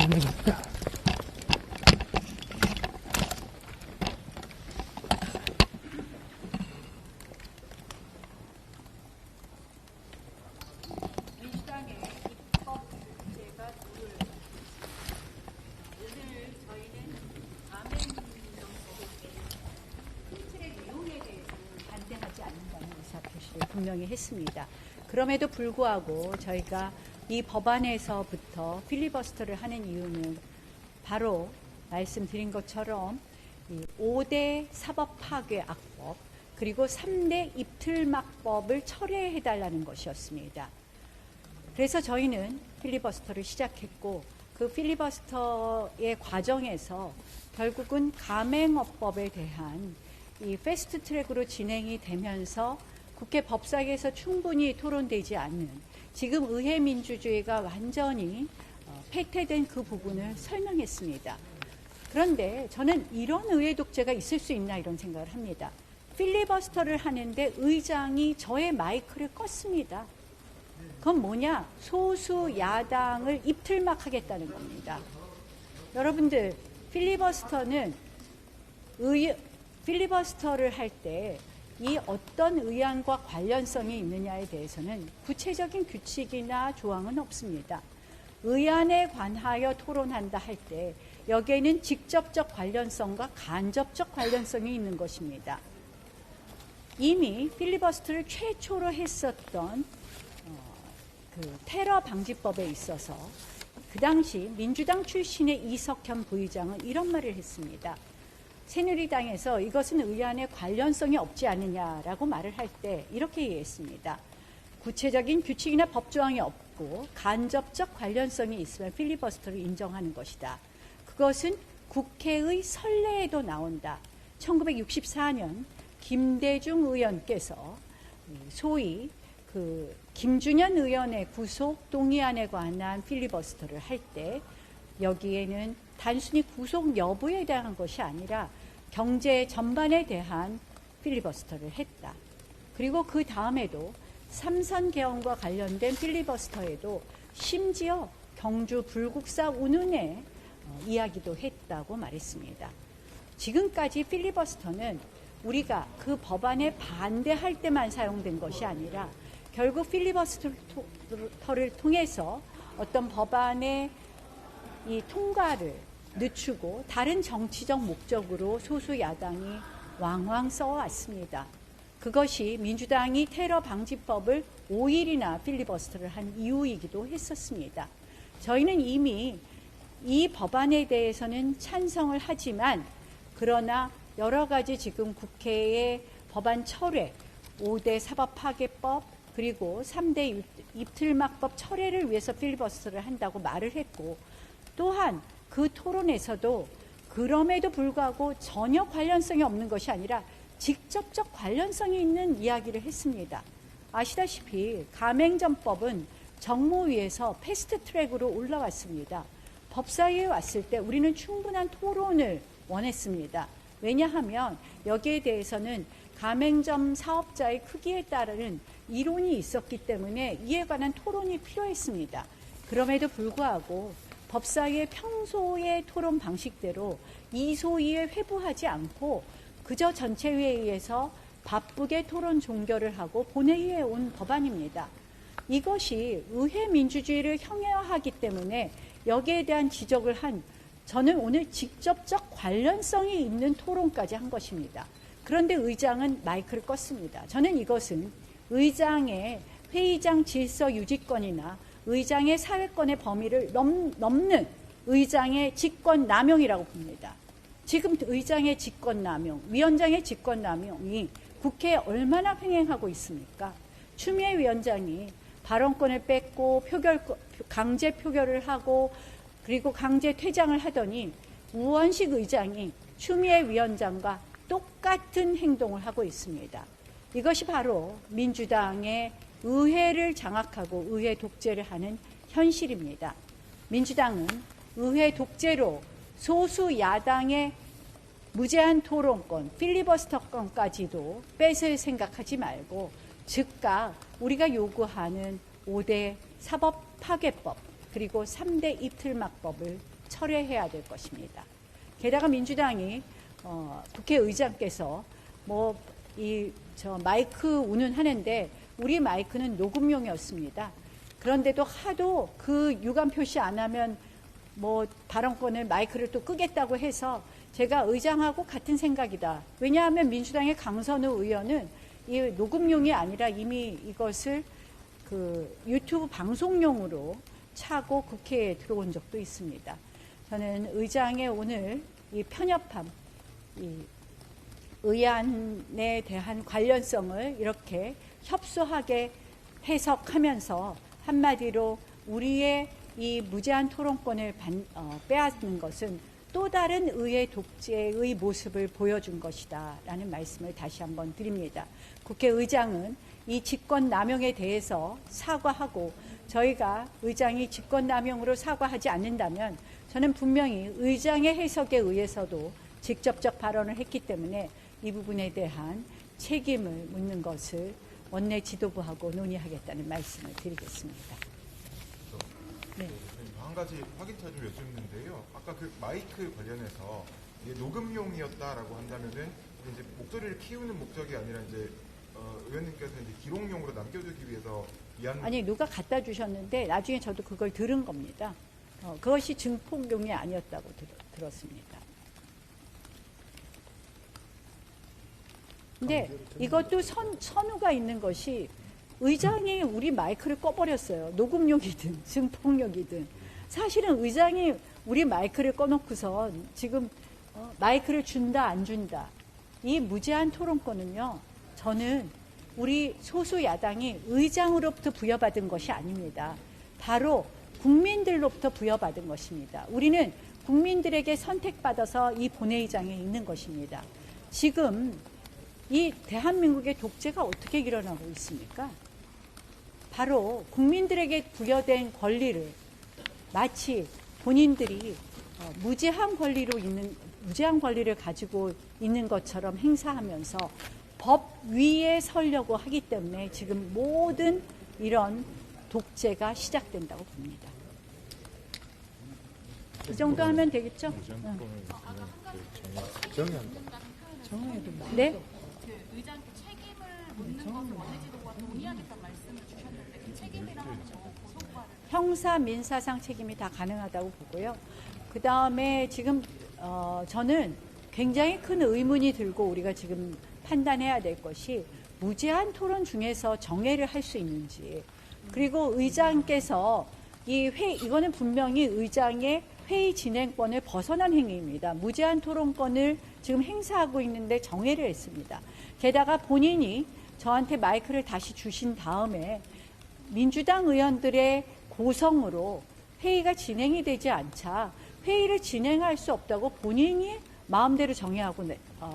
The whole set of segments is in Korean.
진행입니다. 민주당의 입법 문제가 오늘 저희는 가맹점법의 틀의 내용에 대해서는 반대하지 않는다는 의사표시를 분명히 했습니다. 그럼에도 불구하고 저희가 이 법안에서부터 필리버스터를 하는 이유는 바로 말씀드린 것처럼 이 5대 사법파괴악법 그리고 3대 입틀막법을 철회해달라는 것이었습니다. 그래서 저희는 필리버스터를 시작했고 그 필리버스터의 과정에서 결국은 가맹업법에 대한 이 패스트트랙으로 진행이 되면서 국회 법사위에서 충분히 토론되지 않는 지금 의회 민주주의가 완전히 폐퇴된 그 부분을 설명했습니다. 그런데 저는 이런 의회 독재가 있을 수 있나 이런 생각을 합니다. 필리버스터를 하는데 의장이 저의 마이크를 껐습니다. 그건 뭐냐? 소수 야당을 입틀막 하겠다는 겁니다. 여러분들 필리버스터를 할 때 이 어떤 의안과 관련성이 있느냐에 대해서는 구체적인 규칙이나 조항은 없습니다. 의안에 관하여 토론한다 할 때 여기에는 직접적 관련성과 간접적 관련성이 있는 것입니다. 이미 필리버스터를 최초로 했었던 그 테러 방지법에 있어서 그 당시 민주당 출신의 이석현 부의장은 이런 말을 했습니다. 새누리당에서 이것은 의안에 관련성이 없지 않느냐라고 말을 할 때 이렇게 얘기했습니다. 구체적인 규칙이나 법조항이 없고 간접적 관련성이 있으면 필리버스터를 인정하는 것이다. 그것은 국회의 선례에도 나온다. 1964년 김대중 의원께서 소위 그 김준현 의원의 구속 동의안에 관한 필리버스터를 할 때 여기에는 단순히 구속 여부에 대한 것이 아니라 경제 전반에 대한 필리버스터를 했다. 그리고 그 다음에도 삼선 개헌과 관련된 필리버스터에도 심지어 경주 불국사 운운의 이야기도 했다고 말했습니다. 지금까지 필리버스터는 우리가 그 법안에 반대할 때만 사용된 것이 아니라 결국 필리버스터를 통해서 어떤 법안의 이 통과를 늦추고 다른 정치적 목적으로 소수 야당이 왕왕 써왔습니다. 그것이 민주당이 테러 방지법을 5일이나 필리버스터를 한 이유이기도 했었습니다. 저희는 이미 이 법안에 대해서는 찬성을 하지만 그러나 여러 가지 지금 국회의 법안 철회, 5대 사법파괴법 그리고 3대 입틀막법 철회를 위해서 필리버스터를 한다고 말을 했고 또한 그 토론에서도 그럼에도 불구하고 전혀 관련성이 없는 것이 아니라 직접적 관련성이 있는 이야기를 했습니다. 아시다시피 가맹점법은 정무위에서 패스트트랙으로 올라왔습니다. 법사위에 왔을 때 우리는 충분한 토론을 원했습니다. 왜냐하면 여기에 대해서는 가맹점 사업자의 크기에 따른 이론이 있었기 때문에 이에 관한 토론이 필요했습니다. 그럼에도 불구하고 법사위의 평소의 토론 방식대로 이소위에 회부하지 않고 그저 전체 회의에서 바쁘게 토론 종결을 하고 본회의에 온 법안입니다. 이것이 의회 민주주의를 형해화하기 때문에 여기에 대한 지적을 한 저는 오늘 직접적 관련성이 있는 토론까지 한 것입니다. 그런데 의장은 마이크를 껐습니다. 저는 이것은 의장의 회의장 질서 유지권이나 의장의 사회권의 범위를 넘는 의장의 직권남용이라고 봅니다. 지금 의장의 직권남용, 위원장의 직권남용이 국회에 얼마나 횡행하고 있습니까? 추미애 위원장이 발언권을 뺏고 강제 표결을 하고 그리고 강제 퇴장을 하더니 우원식 의장이 추미애 위원장과 똑같은 행동을 하고 있습니다. 이것이 바로 민주당의 의회를 장악하고 의회 독재를 하는 현실입니다. 민주당은 의회 독재로 소수 야당의 무제한 토론권, 필리버스터권까지도 뺏을 생각하지 말고 즉각 우리가 요구하는 5대 사법 파괴법 그리고 3대 입틀막법을 철회해야 될 것입니다. 게다가 민주당이 국회의장께서 마이크 운운하는데 우리 마이크는 녹음용이었습니다. 그런데도 하도 그 유감 표시 안 하면 발언권을 마이크를 또 끄겠다고 해서 제가 의장하고 같은 생각이다. 왜냐하면 민주당의 강선우 의원은 이 녹음용이 아니라 이미 이것을 그 유튜브 방송용으로 차고 국회에 들어온 적도 있습니다. 저는 의장의 오늘 이 편협함, 이 의안에 대한 관련성을 이렇게 협소하게 해석하면서 한마디로 우리의 이 무제한 토론권을 빼앗는 것은 또 다른 의회 독재의 모습을 보여준 것이다 라는 말씀을 다시 한번 드립니다. 국회의장은 이 직권남용에 대해서 사과하고 저희가 의장이 직권남용으로 사과하지 않는다면 저는 분명히 의장의 해석에 의해서도 직접적 발언을 했기 때문에 이 부분에 대한 책임을 묻는 것을 원내 지도부하고 논의하겠다는 말씀을 드리겠습니다. 네. 한 가지 확인차 좀 여쭙는데요. 아까 그 마이크 관련해서 이게 녹음용이었다라고 한다면은 이제 목소리를 키우는 목적이 아니라 이제 의원님께서 이제 기록용으로 남겨두기 위해서 아니 누가 갖다 주셨는데 나중에 저도 그걸 들은 겁니다. 그것이 증폭용이 아니었다고 들었습니다. 근데 이것도 선우가 있는 것이 의장이 우리 마이크를 꺼버렸어요. 녹음용이든 증폭용이든. 사실은 의장이 우리 마이크를 꺼놓고선 지금 마이크를 준다 안 준다. 이 무제한 토론권은요. 저는 우리 소수 야당이 의장으로부터 부여받은 것이 아닙니다. 바로 국민들로부터 부여받은 것입니다. 우리는 국민들에게 선택받아서 이 본회의장에 있는 것입니다. 지금 이 대한민국의 독재가 어떻게 일어나고 있습니까? 바로 국민들에게 부여된 권리를 마치 본인들이 무제한 권리를 가지고 있는 것처럼 행사하면서 법 위에 서려고 하기 때문에 지금 모든 이런 독재가 시작된다고 봅니다. 이 정도 하면 되겠죠? 네? 의장께 책임을 묻는 것을 원내지도부가 동의하겠다는 말씀을 주셨는데 그 책임이라는 소과를 형사, 민사상 책임이 다 가능하다고 보고요. 그 다음에 지금 저는 굉장히 큰 의문이 들고 우리가 지금 판단해야 될 것이 무제한 토론 중에서 정회를 할 수 있는지, 그리고 의장께서 이거는 분명히 의장의 회의 진행권을 벗어난 행위입니다. 무제한 토론권을 지금 행사하고 있는데 정회를 했습니다. 게다가 본인이 저한테 마이크를 다시 주신 다음에 민주당 의원들의 고성으로 회의가 진행이 되지 않자 회의를 진행할 수 없다고 본인이 마음대로 정회하고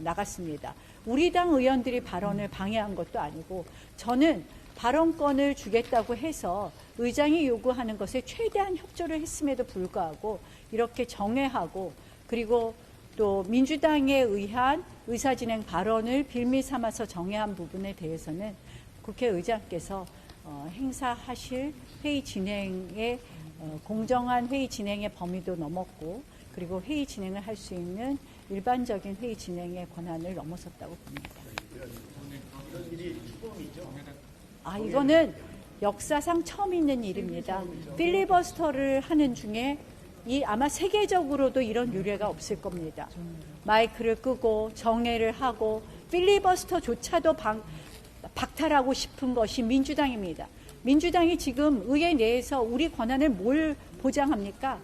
나갔습니다. 우리 당 의원들이 발언을 방해한 것도 아니고 저는 발언권을 주겠다고 해서 의장이 요구하는 것에 최대한 협조를 했음에도 불구하고 이렇게 정회하고 그리고 또 민주당에 의한 의사진행 발언을 빌미 삼아서 정회한 부분에 대해서는 국회의장께서 행사하실 회의 진행의 공정한 회의 진행의 범위도 넘었고 그리고 회의 진행을 할 수 있는 일반적인 회의 진행의 권한을 넘어섰다고 봅니다. 이거는 역사상 처음 있는 일입니다. 필리버스터를 하는 중에 아마 세계적으로도 이런 유례가 없을 겁니다. 마이크를 끄고 정회를 하고 필리버스터조차도 박탈하고 싶은 것이 민주당입니다. 민주당이 지금 의회 내에서 우리 권한을 뭘 보장합니까?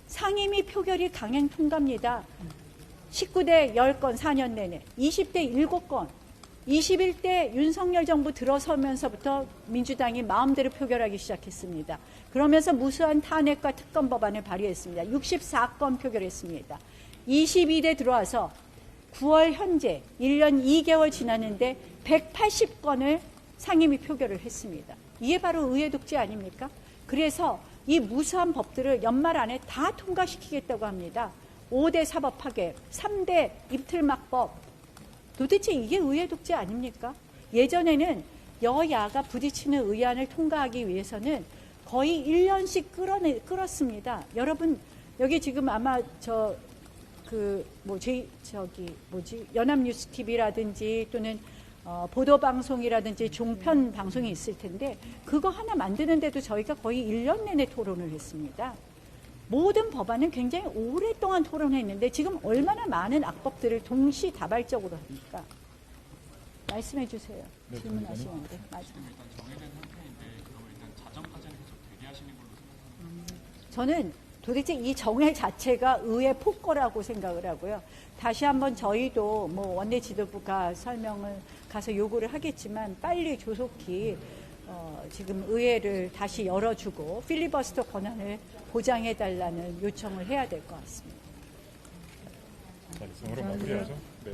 상임위 표결이 강행 통과입니다. 19대 10건 4년 내내, 20대 7건, 21대 윤석열 정부 들어서면서부터 민주당이 마음대로 표결하기 시작했습니다. 그러면서 무수한 탄핵과 특검 법안을 발의했습니다. 64건 표결했습니다. 22대 들어와서 9월 현재 1년 2개월 지났는데 180건을 상임위 표결을 했습니다. 이게 바로 의회 독재 아닙니까? 그래서 이 무수한 법들을 연말 안에 다 통과시키겠다고 합니다. 5대 사법파괴, 3대 입틀막법. 도대체 이게 의회 독재 아닙니까? 예전에는 여야가 부딪히는 의안을 통과하기 위해서는 거의 1년씩 끌었습니다. 여러분 여기 지금 아마 연합뉴스 TV라든지 또는 보도방송이라든지 종편 방송이 있을 텐데 그거 하나 만드는데도 저희가 거의 1년 내내 토론을 했습니다. 모든 법안은 굉장히 오랫동안 토론했는데 지금 얼마나 많은 악법들을 동시다발적으로 합니까? 말씀해 주세요. 네, 질문하시는데. 맞아요. 일단 정해진 상태인데 그러면 일단 자정까지는 계속 대기하시는 걸로 생각합니다. 저는 도대체 이 정회 자체가 의회 폭거라고 생각을 하고요. 다시 한번 저희도 뭐 원내 지도부가 설명을 가서 요구를 하겠지만 빨리 조속히 지금 의회를 다시 열어주고 필리버스터 권한을 보장해달라는 요청을 해야 될 것 같습니다. 자, 이상으로 마무리하죠.